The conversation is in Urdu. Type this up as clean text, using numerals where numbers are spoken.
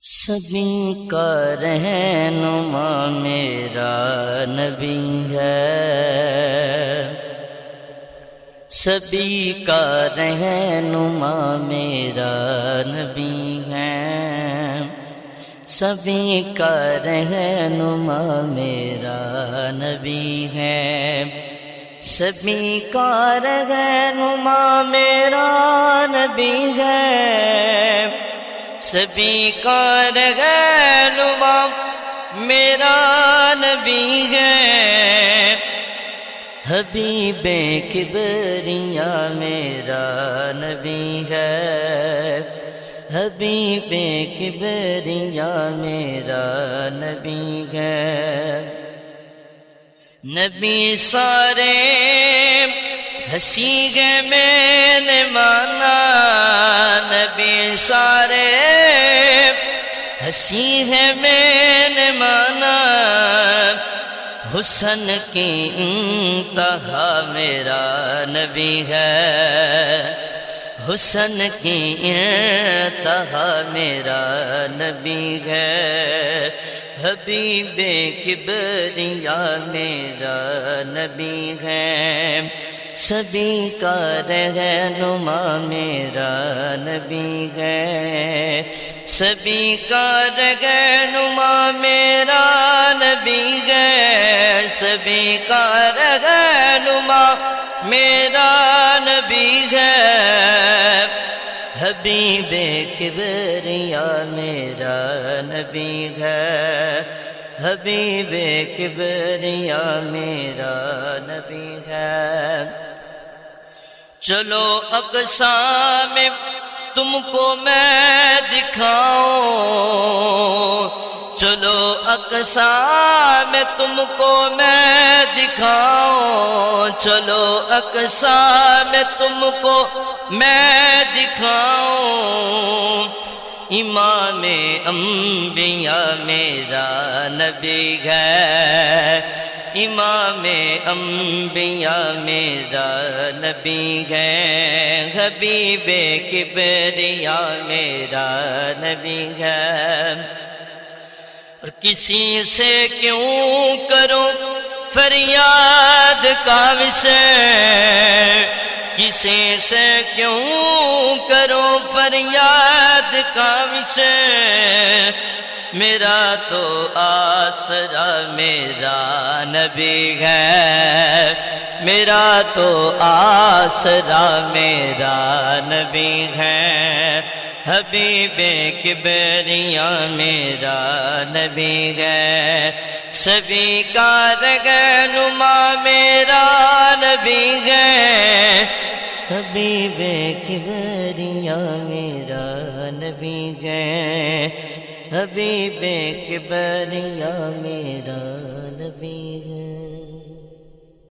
سبھی کا رہنما میرا نبی ہے، سبھی کا رہنما میرا نبی ہے، سبھی کا رہنما میرا نبی ہے، سبھی کا رہنما میرا نبی ہے، سبھی کا رہنما میرا نبی ہے، حبیب کبریا میرا نبی ہے، حبیب کبریا میرا نبی ہے۔ نبی سارے ہنسی گئے میں نے مانا، نبی سارے ہنسی ہے میں نے مانا، حسن کی انتہا میرا نبی ہے، حسن کی انتہا میرا نبی ہے، حبیب کبریا میرا نبی ہے، سبھی کا رہنما میرا نبی ہے، سبھی کا رہنما میرا نبی ہے، سبھی کا رہنما میرا نبی ہے، حبیب کبریا میرا نبی ہے، حبیب کبریا میرا نبی ہے۔ چلو اقصیٰ میں تم کو میں دکھاؤں، چلو اقصیٰ میں تم کو میں دکھاؤں، چلو اقصیٰ میں تم کو میں دکھاؤں، امام انبیاء میرا نبی ہے، امام انبیاء میرا نبی ہے، حبیب کبریا میرا نبی ہے۔ اور کسی سے کیوں کرو فریاد کا وشے، کسی سے کیوں کرو فریاد کا وشے، میرا تو آسرا میرا نبی ہے، میرا تو آسرا میرا نبی ہے، حبیب کبریا میرا نبی ہے، سبھی کا رہنما میرا نبی ہے، حبیب کبریا میرا نبی ہے، حبیب کبریا میرا نبی ہے۔